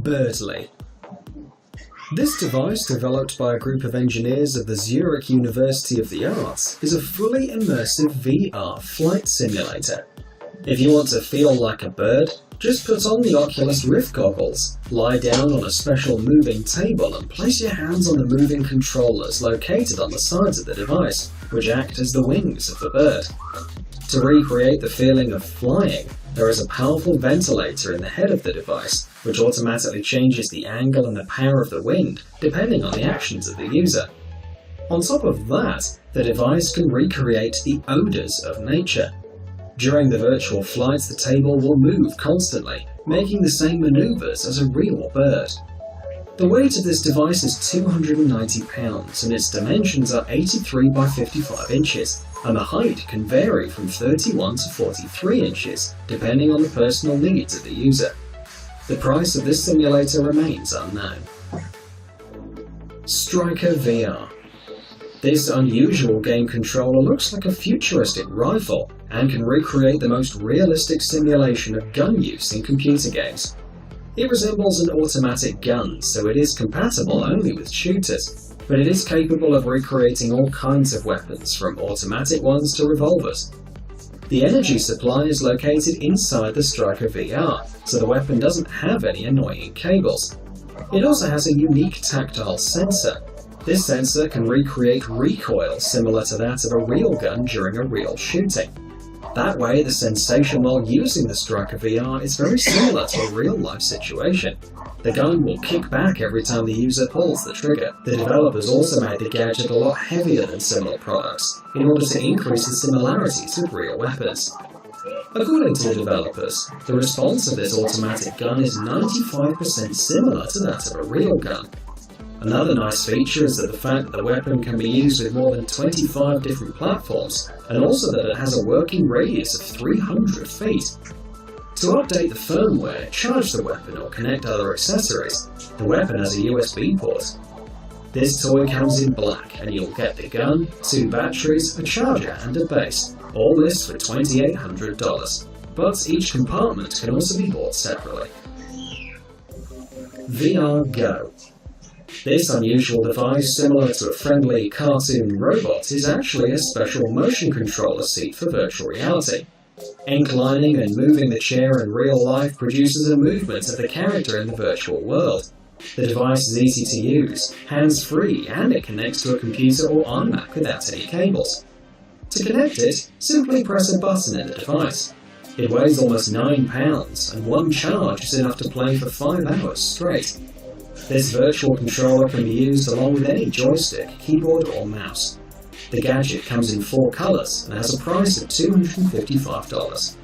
Birdly. This device, developed by a group of engineers of the Zurich University of the Arts, is a fully immersive VR flight simulator. If you want to feel like a bird, just put on the Oculus Rift goggles, lie down on a special moving table and place your hands on the moving controllers located on the sides of the device, which act as the wings of the bird. To recreate the feeling of flying, there is a powerful ventilator in the head of the device, which automatically changes the angle and the power of the wind depending on the actions of the user. On top of that, the device can recreate the odours of nature. During the virtual flights, the table will move constantly, making the same manoeuvres as a real bird. The weight of this device is 290 pounds and its dimensions are 83 by 55 inches, and the height can vary from 31 to 43 inches, depending on the personal needs of the user. The price of this simulator remains unknown. Striker VR. This unusual game controller looks like a futuristic rifle and can recreate the most realistic simulation of gun use in computer games. It resembles an automatic gun, so it is compatible only with shooters, but it is capable of recreating all kinds of weapons, from automatic ones to revolvers. The energy supply is located inside the Striker VR, so the weapon doesn't have any annoying cables. It also has a unique tactile sensor. This sensor can recreate recoil similar to that of a real gun during a real shooting. That way, the sensation while using the Striker VR is very similar to a real-life situation. The gun will kick back every time the user pulls the trigger. The developers also made the gadget a lot heavier than similar products, in order to increase the similarities with real weapons. According to the developers, the response of this automatic gun is 95% similar to that of a real gun. Another nice feature is that the fact that the weapon can be used with more than 25 different platforms, and also that it has a working radius of 300 feet. To update the firmware, charge the weapon or connect other accessories, the weapon has a USB port. This toy comes in black, and you'll get the gun, 2 batteries, a charger and a base, all this for $2,800, but each compartment can also be bought separately. VR Go. This unusual device, similar to a friendly cartoon robot, is actually a special motion controller seat for virtual reality. Inclining and moving the chair in real life produces a movement of the character in the virtual world. The device is easy to use, hands-free, and it connects to a computer or iMac without any cables. To connect it, simply press a button in the device. It weighs almost 9 pounds, and one charge is enough to play for 5 hours straight. This virtual controller can be used along with any joystick, keyboard or mouse. The gadget comes in 4 colours and has a price of $255.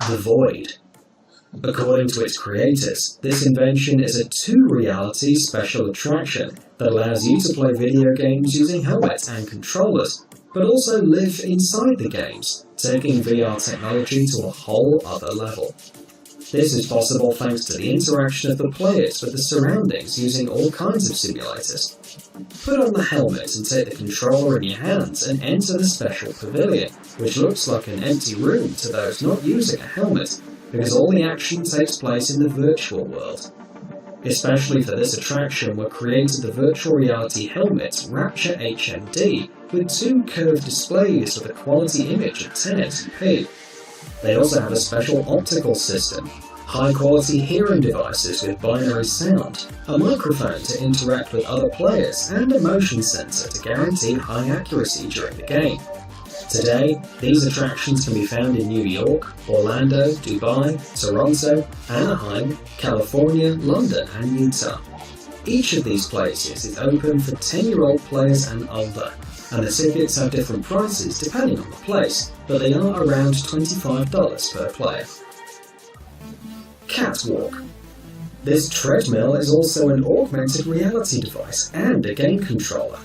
The Void. According to its creators, this invention is a 2-reality special attraction that allows you to play video games using helmets and controllers, but also live inside the games, taking VR technology to a whole other level. This is possible thanks to the interaction of the players with the surroundings using all kinds of simulators. Put on the helmet and take the controller in your hands and enter the special pavilion, which looks like an empty room to those not using a helmet, because all the action takes place in the virtual world. Especially for this attraction were created the virtual reality helmets Rapture HMD with 2 curved displays with a quality image of 1080p. They also have a special optical system, high-quality hearing devices with binary sound, a microphone to interact with other players, and a motion sensor to guarantee high accuracy during the game. Today, these attractions can be found in New York, Orlando, Dubai, Toronto, Anaheim, California, London, and Utah. Each of these places is open for 10-year-old players and older, and the tickets have different prices depending on the place, but they are around $25 per player. Catwalk. This treadmill is also an augmented reality device and a game controller.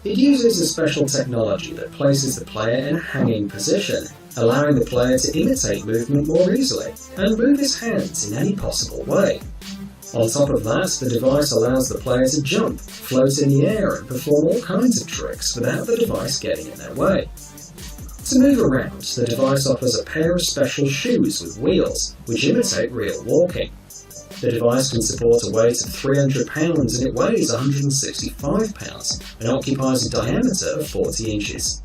It uses a special technology that places the player in a hanging position, allowing the player to imitate movement more easily and move his hands in any possible way. On top of that, the device allows the player to jump, float in the air and perform all kinds of tricks without the device getting in their way. To move around, the device offers a pair of special shoes with wheels, which imitate real walking. The device can support a weight of 300 pounds and it weighs 165 pounds and occupies a diameter of 40 inches.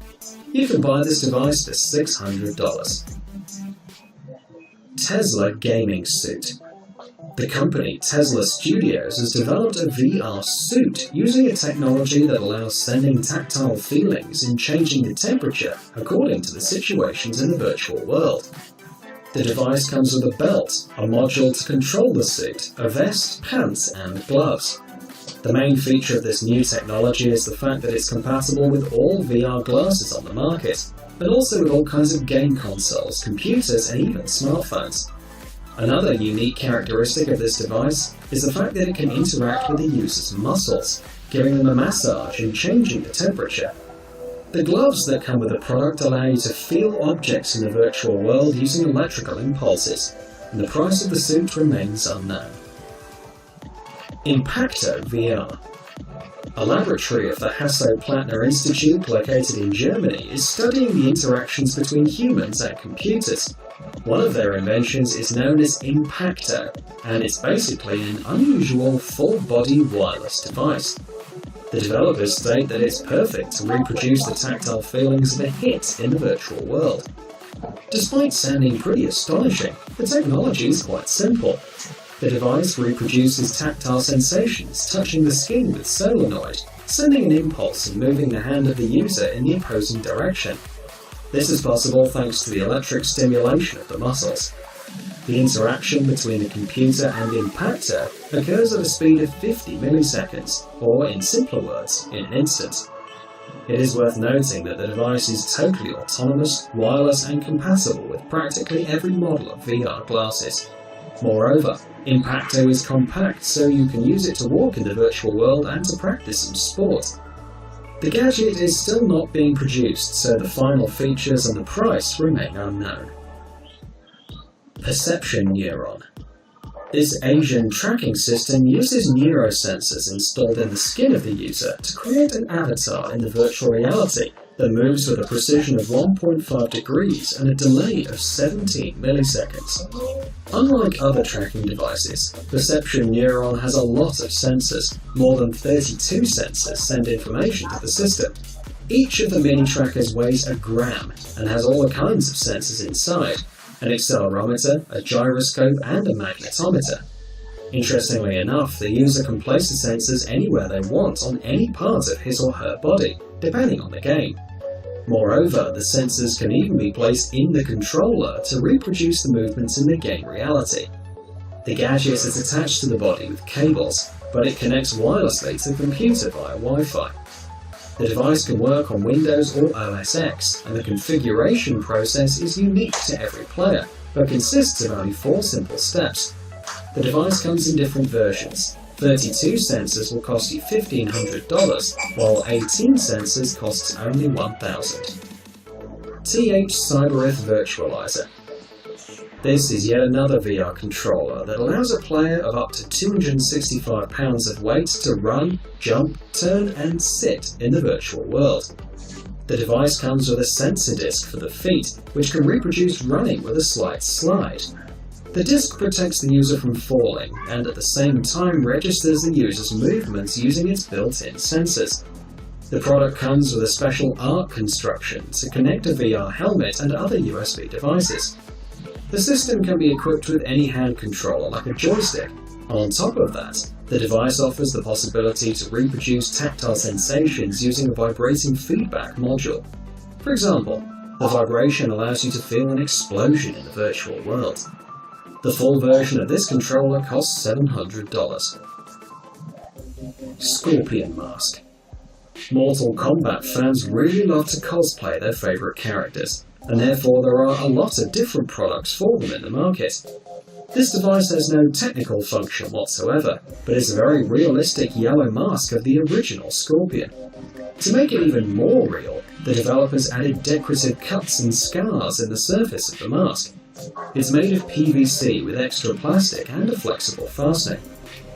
You can buy this device for $600. Tesla Gaming Suit. The company Tesla Studios has developed a VR suit using a technology that allows sending tactile feelings and changing the temperature according to the situations in the virtual world. The device comes with a belt, a module to control the suit, a vest, pants, and gloves. The main feature of this new technology is the fact that it's compatible with all VR glasses on the market, but also with all kinds of game consoles, computers, and even smartphones. Another unique characteristic of this device is the fact that it can interact with the user's muscles, giving them a massage and changing the temperature. The gloves that come with the product allow you to feel objects in the virtual world using electrical impulses, and the price of the suit remains unknown. Impacto VR. A laboratory of the Hasso-Plattner Institute located in Germany is studying the interactions between humans and computers. One of their inventions is known as Impacto, and it's basically an unusual full-body wireless device. The developers state that it's perfect to reproduce the tactile feelings of a hit in the virtual world. Despite sounding pretty astonishing, the technology is quite simple. The device reproduces tactile sensations touching the skin with solenoid, sending an impulse and moving the hand of the user in the opposing direction. This is possible thanks to the electric stimulation of the muscles. The interaction between the computer and Impacto occurs at a speed of 50 milliseconds, or in simpler words, in an instant. It is worth noting that the device is totally autonomous, wireless, and compatible with practically every model of VR glasses. Moreover, Impacto is compact, so you can use it to walk in the virtual world and to practice some sport. The gadget is still not being produced, so the final features and the price remain unknown. Perception Neuron. This Asian tracking system uses neurosensors installed in the skin of the user to create an avatar in the virtual reality that moves with a precision of 1.5 degrees and a delay of 17 milliseconds. Unlike other tracking devices, Perception Neuron has a lot of sensors. More than 32 sensors send information to the system. Each of the mini trackers weighs a gram and has all kinds of sensors inside: an accelerometer, a gyroscope, and a magnetometer. Interestingly enough, the user can place the sensors anywhere they want on any part of his or her body, depending on the game. Moreover, the sensors can even be placed in the controller to reproduce the movements in the game reality. The gadget is attached to the body with cables, but it connects wirelessly to the computer via Wi-Fi. The device can work on Windows or OS X, and the configuration process is unique to every player, but consists of only 4 simple steps. The device comes in different versions. 32 sensors will cost you $1,500, while 18 sensors costs only $1,000. TH Cybereth Virtualizer. This is yet another VR controller that allows a player of up to 265 pounds of weight to run, jump, turn, and sit in the virtual world. The device comes with a sensor disc for the feet, which can reproduce running with a slight slide. The disc protects the user from falling, and at the same time registers the user's movements using its built-in sensors. The product comes with a special ARC construction to connect a VR helmet and other USB devices. The system can be equipped with any hand controller like a joystick. On top of that, the device offers the possibility to reproduce tactile sensations using a vibrating feedback module. For example, the vibration allows you to feel an explosion in the virtual world. The full version of this controller costs $700. Scorpion Mask. Mortal Kombat fans really love to cosplay their favourite characters, and therefore there are a lot of different products for them in the market. This device has no technical function whatsoever, but is a very realistic yellow mask of the original Scorpion. To make it even more real, the developers added decorative cuts and scars in the surface of the mask. It's made of PVC with extra plastic and a flexible fastening.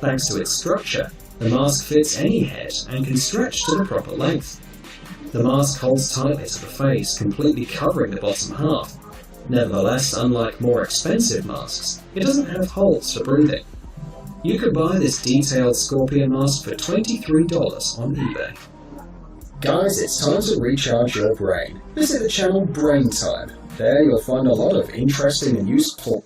Thanks to its structure, the mask fits any head and can stretch to the proper length. The mask holds tightly to the face, completely covering the bottom half. Nevertheless, unlike more expensive masks, it doesn't have holes for breathing. You could buy this detailed scorpion mask for $23 on eBay. Guys, it's time to recharge your brain. Visit the channel Brain Time. There you'll find a lot of interesting and useful